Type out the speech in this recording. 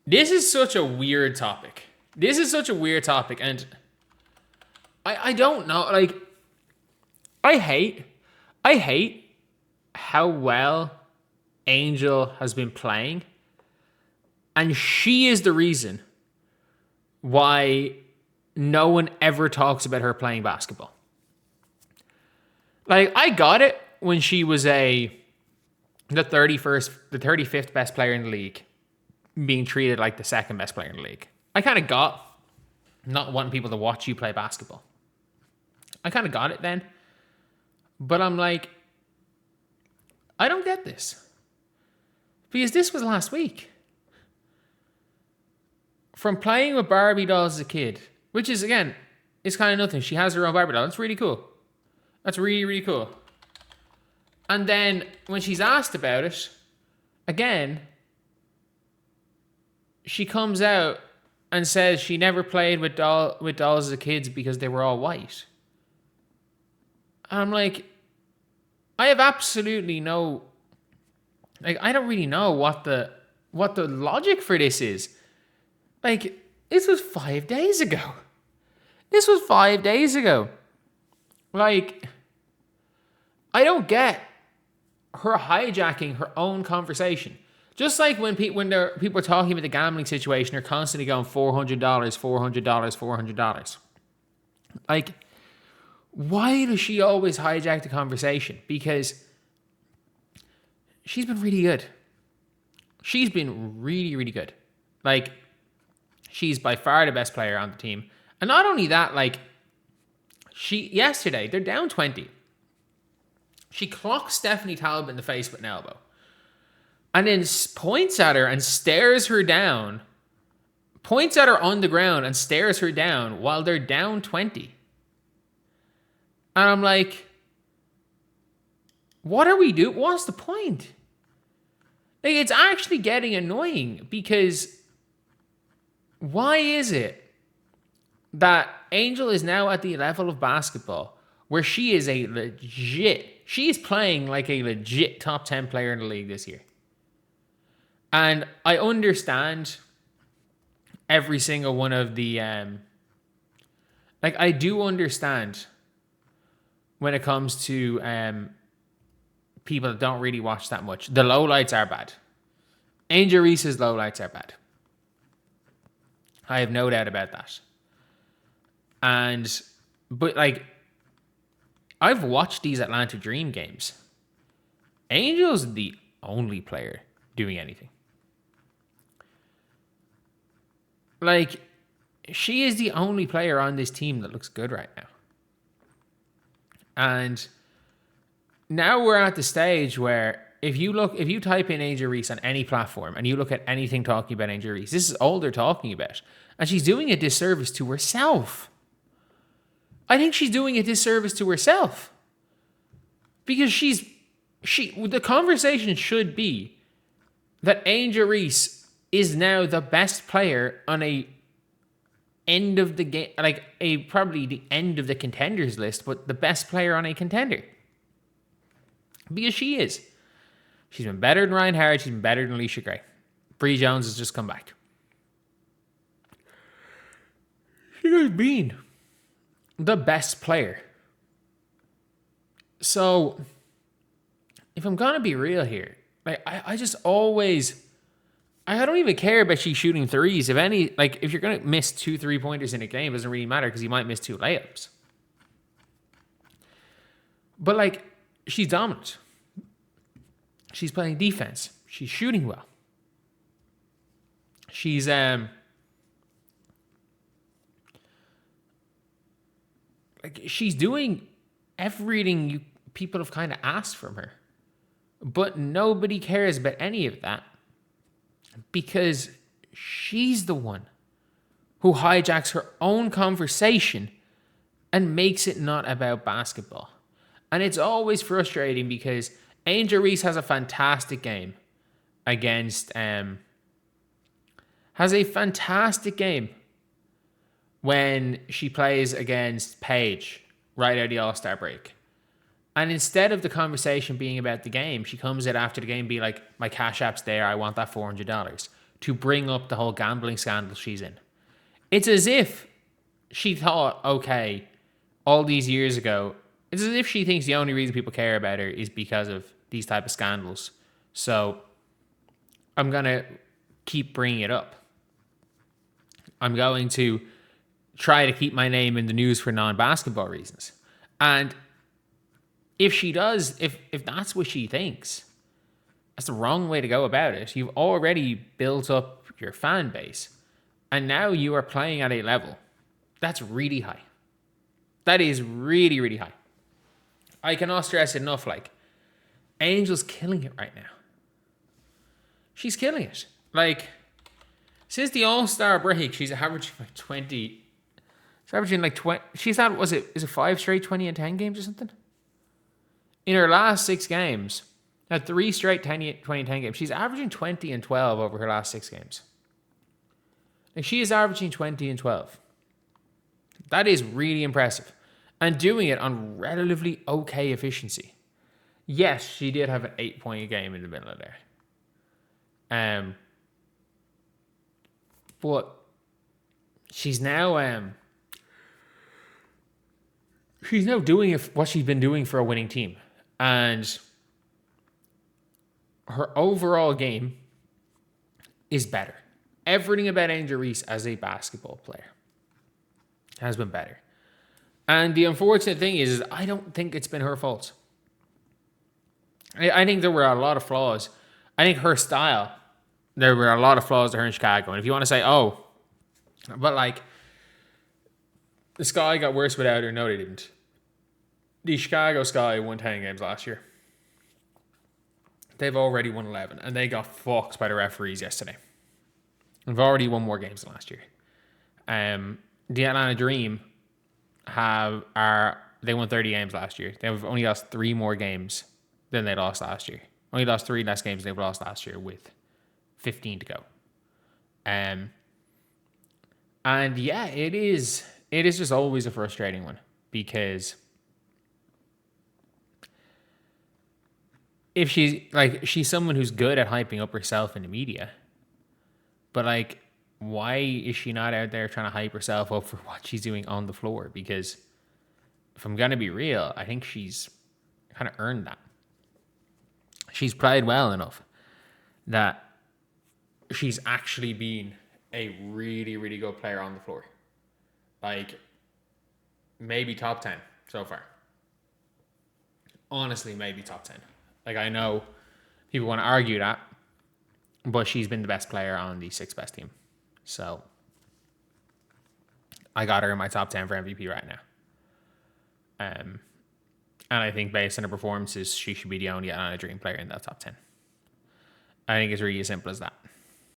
This is such a weird topic. And I don't know. Like, I hate how well Angel has been playing, and she is the reason why no one ever talks about her playing basketball. Like, I got it when she was the 35th best player in the league, being treated like the second best player in the league. I kind of got not wanting people to watch you play basketball. I kind of got it then. But I'm like, I don't get this. Because this was last week. From playing with Barbie dolls as a kid, which is, again, it's kind of nothing. She has her own Barbie doll. That's really cool. That's really, really cool. And then when she's asked about it, again, she comes out and says she never played with dolls as a kid because they were all white. And I'm like, I have absolutely no, like, I don't really know what the logic for this is. Like, this was 5 days ago. Like, I don't get her hijacking her own conversation. Just like when people are talking about the gambling situation, they're constantly going $400, $400. Like, why does she always hijack the conversation? Because she's been really good. She's been really, really good. Like, she's by far the best player on the team. And not only that, like, yesterday, they're down 20. She clocks Stephanie Talbot in the face with an elbow. And then points at her and stares her down. Points at her on the ground and stares her down while they're down 20. And I'm like, what are we doing? What's the point? Like, it's actually getting annoying because why is it that Angel is now at the level of basketball where she is playing like a legit top 10 player in the league this year? And I understand every single one of the, I do understand when it comes to people that don't really watch that much. The lowlights are bad. Angel Reese's lowlights are bad. I have no doubt about that. But I've watched these Atlanta Dream games. Angel's the only player doing anything. Like, she is the only player on this team that looks good right now. And now we're at the stage where if you type in Angel Reese on any platform and you look at anything talking about Angel Reese, this is all they're talking about. And she's doing a disservice to herself. I think she's doing a disservice to herself. Because the conversation should be that Angel Reese is now the best player on a end of the game, probably the end of the contenders list, but the best player on a contender. Because she is. She's been better than Ryan Howard. She's been better than Alicia Gray. Bree Jones has just come back. She has been the best player. So, if I'm going to be real here, I just always, I don't even care about she shooting threes. If you're going to miss 2 3-pointers in a game, it doesn't really matter because you might miss 2 layups. But she's dominant. She's playing defense. She's shooting well. She's she's doing everything people have kind of asked from her. But nobody cares about any of that because she's the one who hijacks her own conversation and makes it not about basketball. And it's always frustrating because Angel Reese has a fantastic game against when she plays against Paige right out of the All-Star break. And instead of the conversation being about the game, she comes out after the game and be like, my Cash App's there, I want that $400. to bring up the whole gambling scandal she's in. It's as if she thought, okay, all these years ago, it's as if she thinks the only reason people care about her is because of these type of scandals. So I'm going to keep bringing it up. I'm going to try to keep my name in the news for non-basketball reasons. And if she does, if that's what she thinks, that's the wrong way to go about it. You've already built up your fan base, and now you are playing at a level that's really high. That is really, really high. I cannot stress it enough. Like, Angel's killing it right now. She's killing it. Like, since the All-Star break, she's averaging like 20. She's averaging like 20. She's had, is it 5 straight 20 and 10 games or something? In her last 6 games, had 3 straight 20 and 10 games. She's averaging 20 and 12 over her last 6 games. Like, she is averaging 20 and 12. That is really impressive. And doing it on relatively okay efficiency. Yes, she did have an 8-point game in the middle of there. But she's now doing what she's been doing for a winning team. And her overall game is better. Everything about Angel Reese as a basketball player has been better. And the unfortunate thing is I don't think it's been her fault. I think there were a lot of flaws. I think her style, there were a lot of flaws to her in Chicago. And if you want to say, but like, the Sky got worse without her. No, they didn't. The Chicago Sky won 10 games last year. They've already won 11, and they got fucked by the referees yesterday. They've already won more games than last year. The Atlanta Dream they won 30 games last year. They've only lost 3 more games than they lost last year. Only lost 3 less games than they've lost last year with 15 to go. And yeah, it is just always a frustrating one, because if she's someone who's good at hyping up herself in the media, but like, why is she not out there trying to hype herself up for what she's doing on the floor? Because if I'm going to be real, I think she's kind of earned that. She's played well enough that she's actually been a really, really good player on the floor. Like, maybe top 10 so far. Honestly, maybe top 10. Like, I know people want to argue that, but she's been the best player on the 6th best team. So I got her in my top 10 for MVP right now. And I think based on her performances, she should be the only Atlanta Dream player in that top 10. I think it's really as simple as that.